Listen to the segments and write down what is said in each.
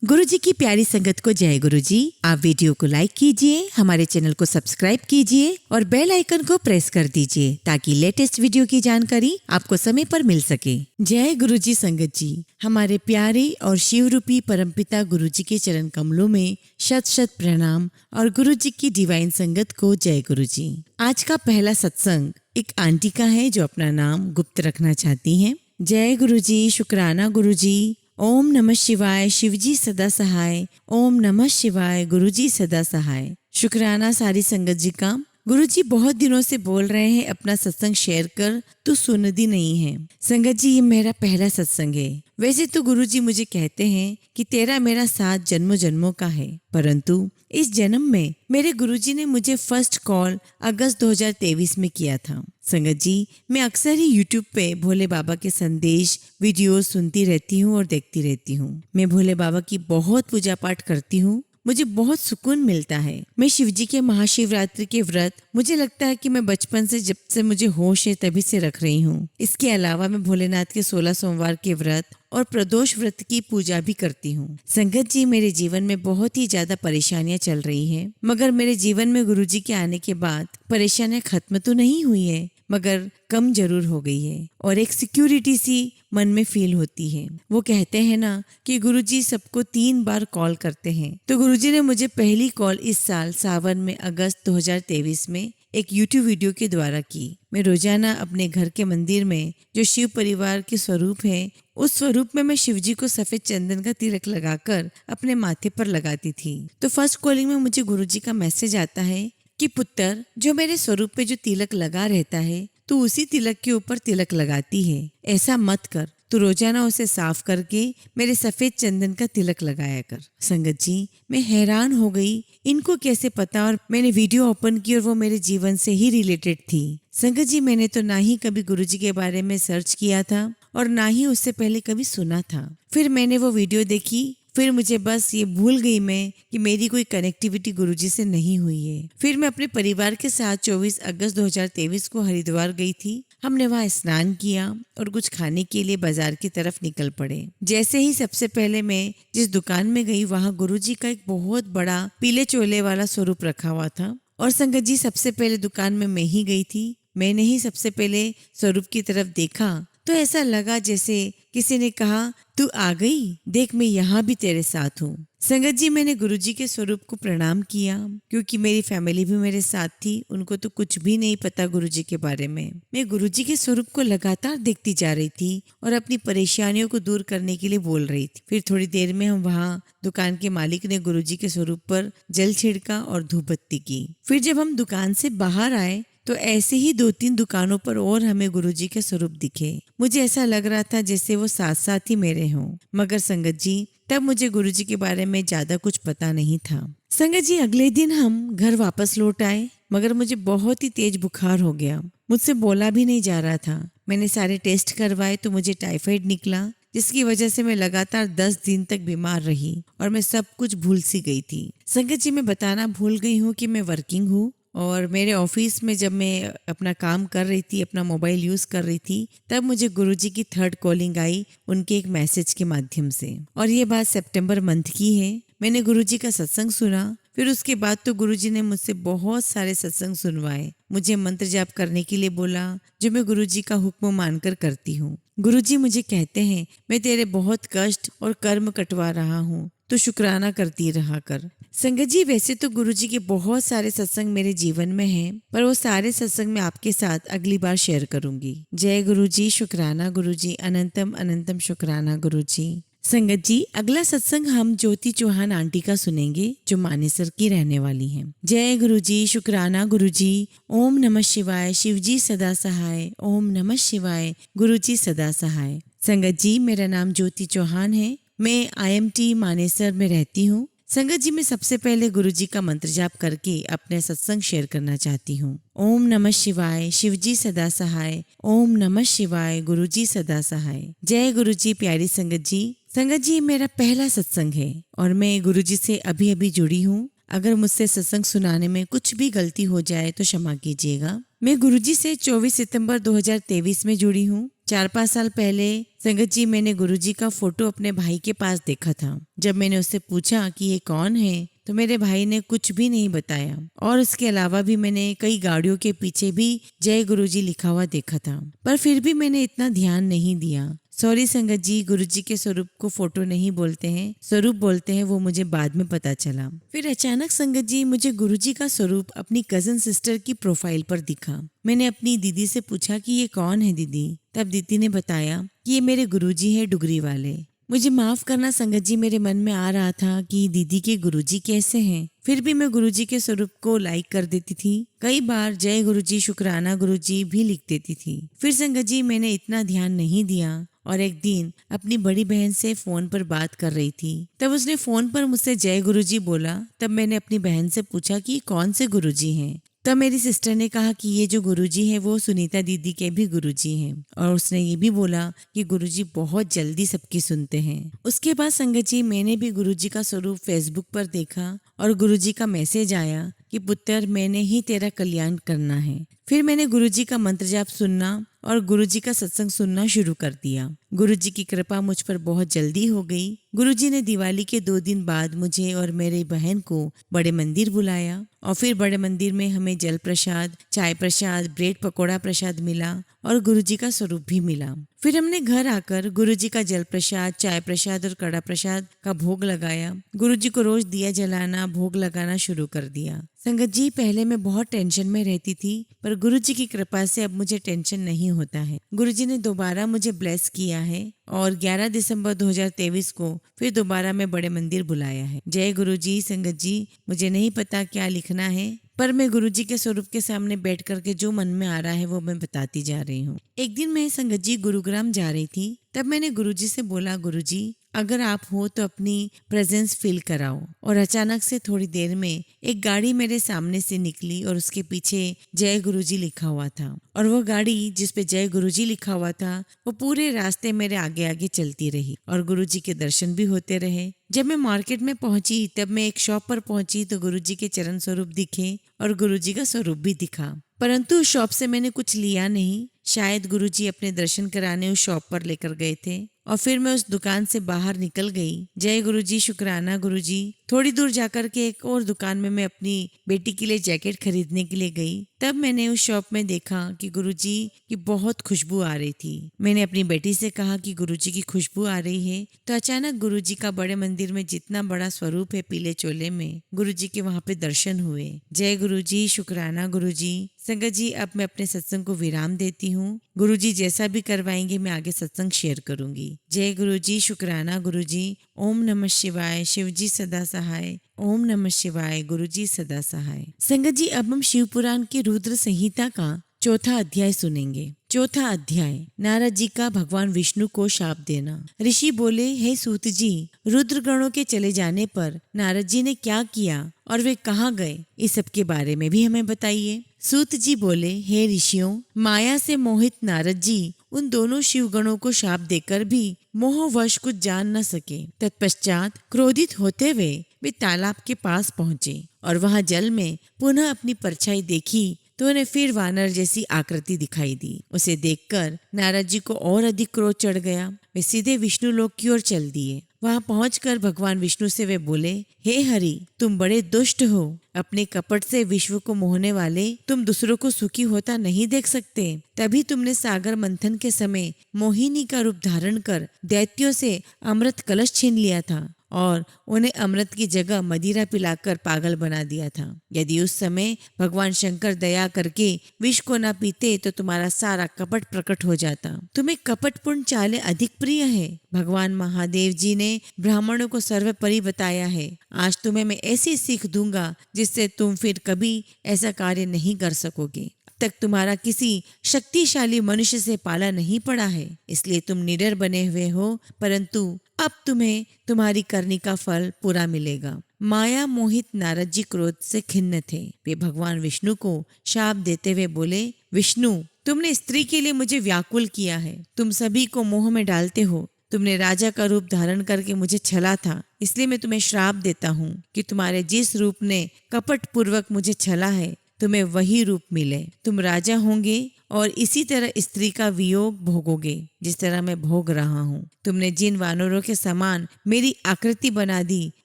गुरु जी की प्यारी संगत को जय गुरु जी। आप वीडियो को लाइक कीजिए, हमारे चैनल को सब्सक्राइब कीजिए और बेल आइकन को प्रेस कर दीजिए ताकि लेटेस्ट वीडियो की जानकारी आपको समय पर मिल सके। जय गुरु जी संगत जी। हमारे प्यारे और शिव रूपी परमपिता गुरु जी के चरण कमलों में शत शत प्रणाम और गुरु जी की डिवाइन संगत को जय गुरु जी। आज का पहला सत्संग एक आंटी का है जो अपना नाम गुप्त रखना चाहती हैं। जय गुरु जी, शुक्राना गुरु जी। ओम नमः शिवाय, शिवजी सदा सहाय। ओम नमः शिवाय, गुरुजी सदा सहाय। शुक्राना सारी संगत जी का। गुरुजी बहुत दिनों से बोल रहे हैं अपना सत्संग शेयर कर, तो सुनती नहीं है। संगत जी, ये मेरा पहला सत्संग है। वैसे तो गुरुजी मुझे कहते हैं कि तेरा मेरा साथ जन्मों जन्मों का है, परंतु इस जन्म में मेरे गुरुजी ने मुझे फर्स्ट कॉल अगस्त 2023 में किया था। संगत जी, मैं अक्सर ही यूट्यूब पे भोले बाबा के संदेश वीडियो सुनती रहती हूँ और देखती रहती हूँ। मैं भोले बाबा की बहुत पूजा पाठ करती हूँ, मुझे बहुत सुकून मिलता है। मैं शिवजी के महाशिवरात्रि के व्रत मुझे लगता है कि मैं बचपन से, जब से मुझे होश है तभी से रख रही हूँ। इसके अलावा मैं भोलेनाथ के 16 सोमवार के व्रत और प्रदोष व्रत की पूजा भी करती हूँ। संगत जी, मेरे जीवन में बहुत ही ज्यादा परेशानियां चल रही हैं, मगर मेरे जीवन में गुरुजी के आने के बाद परेशानियां खत्म तो नहीं हुई है, मगर कम जरूर हो गई है और एक सिक्योरिटी सी मन में फील होती है। वो कहते हैं ना कि गुरुजी सबको 3 बार कॉल करते हैं, तो गुरुजी ने मुझे पहली कॉल इस साल सावन में अगस्त 2023 में एक यूट्यूब वीडियो के द्वारा की। मैं रोजाना अपने घर के मंदिर में जो शिव परिवार के स्वरूप है, उस स्वरूप में मैं शिवजी को सफेद चंदन का तिलक लगाकर अपने माथे पर लगाती थी। तो फर्स्ट कॉलिंग में मुझे गुरुजी का मैसेज आता है कि पुत्र, जो मेरे स्वरूप पे जो तिलक लगा रहता है, तू उसी तिलक के ऊपर तिलक लगाती है। ऐसा मत कर, तू रोजाना उसे साफ करके मेरे सफेद चंदन का तिलक लगाया कर। संगत जी, मैं हैरान हो गई, इनको कैसे पता। और मैंने वीडियो ओपन की और वो मेरे जीवन से ही रिलेटेड थी। संगत जी, मैंने तो ना ही कभी गुरुजी के बारे में सर्च किया था और ना ही उससे पहले कभी सुना था। फिर मैंने वो वीडियो देखी, फिर मुझे बस ये भूल गई मैं कि मेरी कोई कनेक्टिविटी गुरुजी से नहीं हुई है। फिर मैं अपने परिवार के साथ 24 अगस्त 2023 को हरिद्वार गई थी। हमने वहाँ स्नान किया और कुछ खाने के लिए बाजार की तरफ निकल पड़े। जैसे ही सबसे पहले मैं जिस दुकान में गई, वहाँ गुरुजी का एक बहुत बड़ा पीले चोले वाला स्वरूप रखा हुआ था। और संगत जी, सबसे पहले दुकान में मैं ही गई थी। मैंने ही सबसे पहले स्वरूप की तरफ देखा तो ऐसा लगा जैसे किसी ने कहा, तू आ गई, देख मैं यहाँ भी तेरे साथ हूँ। संगत जी, मैंने गुरुजी के स्वरूप को प्रणाम किया, क्योंकि मेरी फैमिली भी मेरे साथ थी। उनको तो कुछ भी नहीं पता गुरुजी के बारे में। मैं गुरुजी के स्वरूप को लगातार देखती जा रही थी और अपनी परेशानियों को दूर करने के लिए बोल रही थी। फिर थोड़ी देर में हम वहाँ दुकान के मालिक ने गुरुजी के स्वरूप पर जल छिड़का और धूप बत्ती की। फिर जब हम दुकान से बाहर आए तो ऐसे ही 2-3 दुकानों पर और हमें गुरुजी के स्वरूप दिखे। मुझे ऐसा लग रहा था जैसे वो साथ साथ ही मेरे हों। मगर संगत जी, तब मुझे गुरुजी के बारे में ज्यादा कुछ पता नहीं था। संगत जी, अगले दिन हम घर वापस लौट आए, मगर मुझे बहुत ही तेज बुखार हो गया। मुझसे बोला भी नहीं जा रहा था। मैंने सारे टेस्ट करवाए तो मुझे टाइफाइड निकला, जिसकी वजह से मैं लगातार 10 दिन तक बीमार रही और मैं सब कुछ भूल सी गई थी। संगत जी, मैं बताना भूल गई हूँ कि मैं वर्किंग हूँ और मेरे ऑफिस में जब मैं अपना काम कर रही थी, अपना मोबाइल यूज़ कर रही थी, तब मुझे गुरुजी की 3rd कॉलिंग आई उनके एक मैसेज के माध्यम से। और ये बात सितंबर मंथ की है। मैंने गुरुजी का सत्संग सुना। फिर उसके बाद तो गुरुजी ने मुझसे बहुत सारे सत्संग सुनवाए। मुझे मंत्र जाप करने के लिए बोला, जो मैं गुरुजी का हुक्म मानकर करती हूँ। गुरुजी मुझे कहते हैं, मैं तेरे बहुत कष्ट और कर्म कटवा रहा हूँ, तो शुक्राना करती रहा कर। संगत जी, वैसे तो गुरुजी के बहुत सारे सत्संग मेरे जीवन में हैं, पर वो सारे सत्संग मैं आपके साथ अगली बार शेयर करूंगी। जय गुरुजी, शुक्राना गुरुजी, अनंतम अनंतम शुक्राना गुरुजी। संगत जी, अगला सत्संग हम ज्योति चौहान आंटी का सुनेंगे, जो मानेसर की रहने वाली हैं। जय गुरुजी, शुक्राना गुरुजी। ओम नमः शिवाय, शिवजी सदा सहाय। ओम नमः शिवाय, गुरुजी सदा सहाय। संगत जी, मेरा नाम ज्योति चौहान है। मैं IMT मानेसर में रहती हूँ। संगत जी, मैं सबसे पहले गुरुजी का मंत्र जाप करके अपने सत्संग शेयर करना चाहती हूँ। ओम नमः शिवाय, शिवजी सदा सहाय। ओम नमः शिवाय, गुरुजी सदा सहाय। जय गुरुजी। प्यारी संगत जी, मेरा पहला सत्संग है और मैं गुरुजी से अभी अभी जुड़ी हूँ। अगर मुझसे सत्संग सुनाने में कुछ भी गलती हो जाए तो क्षमा कीजिएगा। मैं गुरुजी से 24 सितंबर 2023 में जुड़ी हूँ। 4-5 साल पहले संगत जी मैंने गुरुजी का फोटो अपने भाई के पास देखा था। जब मैंने उससे पूछा कि ये कौन है तो मेरे भाई ने कुछ भी नहीं बताया, और इसके अलावा भी मैंने कई गाड़ियों के पीछे भी जय गुरुजी लिखा हुआ देखा था, पर फिर भी मैंने इतना ध्यान नहीं दिया। सॉरी संगत जी, गुरुजी के स्वरूप को फोटो नहीं बोलते हैं, स्वरूप बोलते हैं, वो मुझे बाद में पता चला। फिर अचानक संगत जी मुझे गुरुजी का स्वरूप अपनी कजन सिस्टर की प्रोफाइल पर दिखा। मैंने अपनी दीदी से पूछा कि ये कौन है दीदी। तब दीदी ने बताया कि ये मेरे गुरुजी है डुगरी वाले। मुझे माफ करना संगत जी, मेरे मन में आ रहा था कि दीदी के गुरुजी कैसे हैं। फिर भी मैं गुरुजी के स्वरूप को लाइक कर देती थी। कई बार जय गुरुजी, शुक्राना गुरुजी भी लिख देती थी। फिर संगत जी मैंने इतना ध्यान नहीं दिया, और एक दिन अपनी बड़ी बहन से फोन पर बात कर रही थी। तब उसने फोन पर मुझसे जय गुरुजी बोला। तब मैंने अपनी बहन से पूछा कि कौन से गुरुजी हैं। तब मेरी सिस्टर ने कहा कि ये जो गुरुजी हैं वो सुनीता दीदी के भी गुरुजी हैं, और उसने ये भी बोला कि गुरुजी बहुत जल्दी सबकी सुनते हैं। उसके बाद संगत जी मैंने भी गुरुजी का स्वरूप फेसबुक पर देखा, और गुरुजी का मैसेज आया कि पुत्र मैंने ही तेरा कल्याण करना है। फिर मैंने गुरुजी का मंत्र जाप सुनना और गुरुजी का सत्संग सुनना शुरू कर दिया। गुरुजी की कृपा मुझ पर बहुत जल्दी हो गई। गुरुजी ने दिवाली के 2 दिन बाद मुझे और मेरी बहन को बड़े मंदिर बुलाया, और फिर बड़े मंदिर में हमें जल प्रसाद, चाय प्रसाद, ब्रेड पकोड़ा प्रसाद मिला, और गुरुजी का स्वरूप भी मिला। फिर हमने घर आकर गुरुजी का जल प्रसाद, चाय प्रसाद और कड़ा प्रसाद का भोग लगाया। गुरुजी को रोज दिया जलाना, भोग लगाना शुरू कर दिया। संगत जी पहले मैं बहुत टेंशन में रहती थी, पर गुरुजी की कृपा से अब मुझे टेंशन नहीं होता है। गुरुजी ने दोबारा मुझे ब्लेस किया है, और 11 दिसंबर 2023 को फिर दोबारा मैं बड़े मंदिर बुलाया है। जय गुरुजी। संगत जी मुझे नहीं पता क्या लिखना है, पर मैं गुरुजी के स्वरूप के सामने बैठ करके जो मन में आ रहा है वो मैं बताती जा रही हूँ। एक दिन मैं संगत जी गुरुग्राम जा रही थी। तब मैंने गुरुजी से बोला, गुरुजी अगर आप हो तो अपनी प्रेजेंस फील कराओ। और अचानक से थोड़ी देर में एक गाड़ी मेरे सामने से निकली, और उसके पीछे जय गुरुजी लिखा हुआ था, और वो गाड़ी जिसपे जय गुरुजी लिखा हुआ था वो पूरे रास्ते मेरे आगे आगे चलती रही, और गुरुजी के दर्शन भी होते रहे। जब मैं मार्केट में पहुंची तब मैं एक शॉप पर पहुंची तो गुरुजी के चरण स्वरूप दिखे, और गुरुजी का स्वरूप भी दिखा, परंतु उस शॉप से मैंने कुछ लिया नहीं। शायद गुरुजी अपने दर्शन कराने उस शॉप पर लेकर गए थे, और फिर मैं उस दुकान से बाहर निकल गई। जय गुरुजी, शुक्राना गुरुजी। थोड़ी दूर जाकर के एक और दुकान में मैं अपनी बेटी के लिए जैकेट खरीदने के लिए गई। तब मैंने उस शॉप में देखा कि गुरुजी की बहुत खुशबू आ रही थी। मैंने अपनी बेटी से कहा कि गुरुजी की खुशबू आ रही है, तो अचानक गुरुजी का बड़े मंदिर में जितना बड़ा स्वरूप है पीले चोले में, गुरुजी के वहाँ पे दर्शन हुए। जय गुरुजी, शुक्राना गुरुजी। संगत जी अब मैं अपने सत्संग को विराम देती हूँ। गुरुजी जैसा भी करवाएंगे मैं आगे सत्संग शेयर करूंगी। जय गुरुजी, शुक्राना गुरुजी। ओम नमः शिवाय। शिवजी सदा सहाय। ओम नमः शिवाय। गुरुजी सदा सहाय। संगत जी अब हम शिव पुराण की रुद्र संहिता का 4था अध्याय सुनेंगे। 4था अध्याय, नारद जी का भगवान विष्णु को शाप देना। ऋषि बोले, हे सूत जी, रुद्र गणों के चले जाने पर नारद जी ने क्या किया और वे कहाँ गए, इस सब के बारे में भी हमें बताइए। सूत जी बोले, हे ऋषियों, माया से मोहित नारद जी उन दोनों शिवगणों को शाप देकर भी मोहवश कुछ जान न सके। तत्पश्चात क्रोधित होते हुए वे तालाब के पास पहुँचे, और वहाँ जल में पुनः अपनी परछाई देखी तो उन्हें फिर वानर जैसी आकृति दिखाई दी। उसे देखकर नारद जी को और अधिक क्रोध चढ़ गया। वे सीधे विष्णु लोक की ओर चल दिए। वहां पहुंचकर भगवान विष्णु से वे बोले, हे हरि, तुम बड़े दुष्ट हो। अपने कपट से विश्व को मोहने वाले तुम दूसरों को सुखी होता नहीं देख सकते। तभी तुमने सागर मंथन के समय मोहिनी का रूप धारण कर दैत्यों से अमृत कलश छीन लिया था और उन्हें अमृत की जगह मदिरा पिलाकर पागल बना दिया था। यदि उस समय भगवान शंकर दया करके विष को न पीते तो तुम्हारा सारा कपट प्रकट हो जाता। तुम्हें कपटपूर्ण चालें अधिक प्रिय है। भगवान महादेव जी ने ब्राह्मणों को सर्वोपरि बताया है। आज तुम्हें मैं ऐसी सीख दूंगा जिससे तुम फिर कभी ऐसा कार्य नहीं कर सकोगे। तक तुम्हारा किसी शक्तिशाली मनुष्य से पाला नहीं पड़ा है, इसलिए तुम निडर बने हुए हो, परंतु अब तुम्हें तुम्हारी करनी का फल पूरा मिलेगा। माया मोहित नारद जी क्रोध से खिन्न थे। वे भगवान विष्णु को शाप देते हुए बोले, विष्णु, तुमने स्त्री के लिए मुझे व्याकुल किया है। तुम सभी को मोह में डालते हो। तुमने राजा का रूप धारण करके मुझे छला था, इसलिए मैं तुम्हें श्राप देता हूँ कि तुम्हारे जिस रूप ने कपट पूर्वक मुझे छला है, तुम्हें वही रूप मिले। तुम राजा होंगे और इसी तरह स्त्री का वियोग भोगोगे जिस तरह मैं भोग रहा हूँ। तुमने जिन वानरों के समान मेरी आकृति बना दी,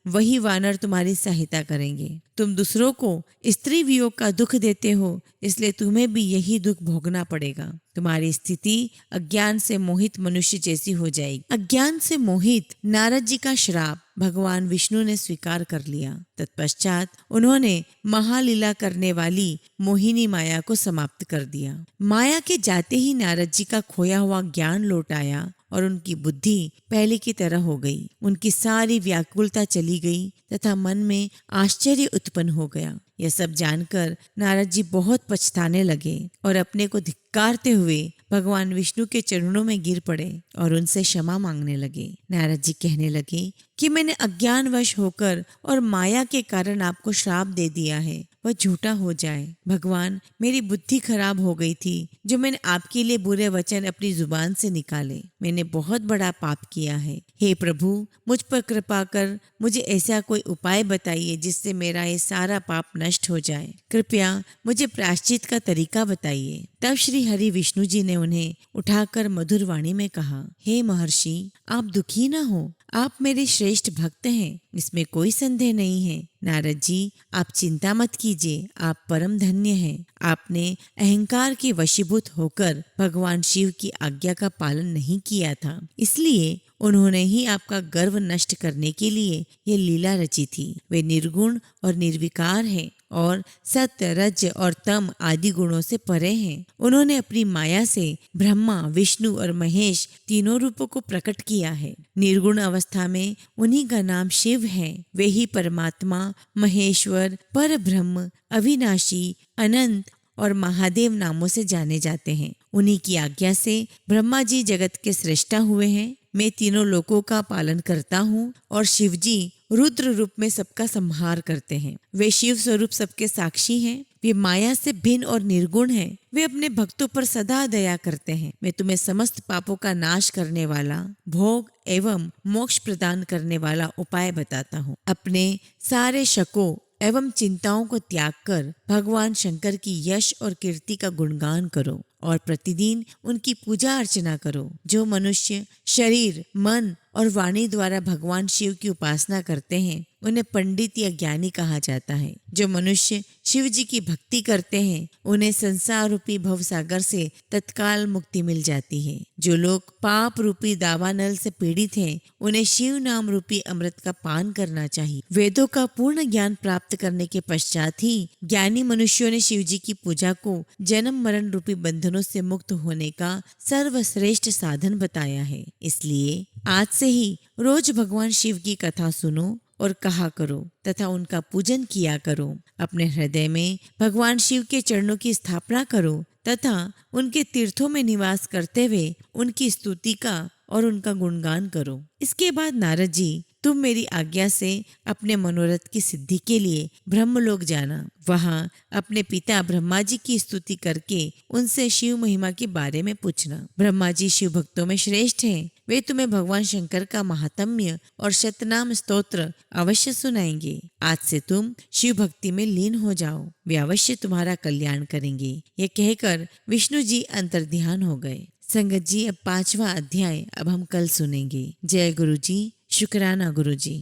वही वानर तुम्हारी सहायता करेंगे। तुम दूसरों को स्त्री वियोग का दुख देते हो, इसलिए तुम्हें भी यही दुख भोगना पड़ेगा। तुम्हारी स्थिति अज्ञान से मोहित मनुष्य जैसी हो जाएगी। अज्ञान से मोहित नारद जी का श्राप भगवान विष्णु ने स्वीकार कर लिया। तत्पश्चात उन्होंने महालीला करने वाली मोहिनी माया को समाप्त कर दिया। माया के जाते ही नारद जी का खोया हुआ ज्ञान लौट आया और उनकी बुद्धि पहले की तरह हो गई। उनकी सारी व्याकुलता चली गई तथा मन में आश्चर्य उत्पन्न हो गया। यह सब जानकर नारद जी बहुत पछताने लगे और अपने को धिक्कारते हुए भगवान विष्णु के चरणों में गिर पड़े और उनसे क्षमा मांगने लगे। नारद जी कहने लगे कि मैंने अज्ञानवश होकर और माया के कारण आपको श्राप दे दिया है, वह झूठा हो जाए। भगवान, मेरी बुद्धि खराब हो गई थी जो मैंने आपके लिए बुरे वचन अपनी जुबान से निकाले। मैंने बहुत बड़ा पाप किया है। हे प्रभु, मुझ पर कृपा कर मुझे ऐसा कोई उपाय बताइए जिससे मेरा ये सारा पाप नष्ट हो जाए। कृपया मुझे प्रायश्चित का तरीका बताइए। तब श्री हरि विष्णु जी ने उन्हें उठाकर मधुर वाणी में कहा, हे महर्षि, आप दुखी न हो, आप मेरे श्रेष्ठ भक्त हैं, इसमें कोई संदेह नहीं है। नारद जी, आप चिंता मत कीजिए, आप परम धन्य हैं। आपने अहंकार के वशीभूत होकर भगवान शिव की आज्ञा का पालन नहीं किया था, इसलिए उन्होंने ही आपका गर्व नष्ट करने के लिए ये लीला रची थी। वे निर्गुण और निर्विकार हैं और सत्य, रज और तम आदि गुणों से परे हैं। उन्होंने अपनी माया से ब्रह्मा, विष्णु और महेश तीनों रूपों को प्रकट किया है। निर्गुण अवस्था में उन्हीं का नाम शिव है। वे ही परमात्मा, महेश्वर, पर ब्रह्म, अविनाशी, अनंत और महादेव नामों से जाने जाते हैं। उन्हीं की आज्ञा से ब्रह्मा जी जगत के सृष्टा हुए हैं। मैं तीनों लोकों का पालन करता हूँ और शिव जी रुद्र रूप में सबका संहार करते हैं। वे शिव स्वरूप सबके साक्षी हैं। वे माया से भिन्न और निर्गुण हैं। वे अपने भक्तों पर सदा दया करते हैं। मैं तुम्हें समस्त पापों का नाश करने वाला, भोग एवं मोक्ष प्रदान करने वाला उपाय बताता हूँ। अपने सारे शकों एवं चिंताओं को त्याग कर भगवान शंकर की यश और कीर्ति का गुणगान करो और प्रतिदिन उनकी पूजा अर्चना करो। जो मनुष्य शरीर, मन और वाणी द्वारा भगवान शिव की उपासना करते हैं, उन्हें पंडित या ज्ञानी कहा जाता है। जो मनुष्य शिव जी की भक्ति करते हैं, उन्हें संसार रूपी भवसागर से तत्काल मुक्ति मिल जाती है। जो लोग पाप रूपी दावानल से पीड़ित हैं, उन्हें शिव नाम रूपी अमृत का पान करना चाहिए। वेदों का पूर्ण ज्ञान प्राप्त करने के पश्चात ही ज्ञानी मनुष्यों ने शिव जी की पूजा को जन्म मरण रूपी बंधनों से मुक्त होने का सर्वश्रेष्ठ साधन बताया है। इसलिए आज से ही रोज भगवान शिव की कथा सुनो और कहा करो तथा उनका पूजन किया करो। अपने हृदय में भगवान शिव के चरणों की स्थापना करो तथा उनके तीर्थों में निवास करते हुए उनकी स्तुति का और उनका गुणगान करो। इसके बाद नारद जी, तुम मेरी आज्ञा से अपने मनोरथ की सिद्धि के लिए ब्रह्मलोक जाना। वहाँ अपने पिता ब्रह्मा जी की स्तुति करके उनसे शिव महिमा के बारे में पूछना। ब्रह्मा जी शिव भक्तों में श्रेष्ठ हैं। वे तुम्हें भगवान शंकर का महात्म्य और शतनाम स्तोत्र अवश्य सुनाएंगे। आज से तुम शिव भक्ति में लीन हो जाओ, वे अवश्य तुम्हारा कल्याण करेंगे। ये कहकर विष्णु जी अंतर्ध्यान हो गए। संगत जी, अब 5वां अध्याय अब हम कल सुनेंगे। जय गुरु जी, शुक्राना गुरु जी।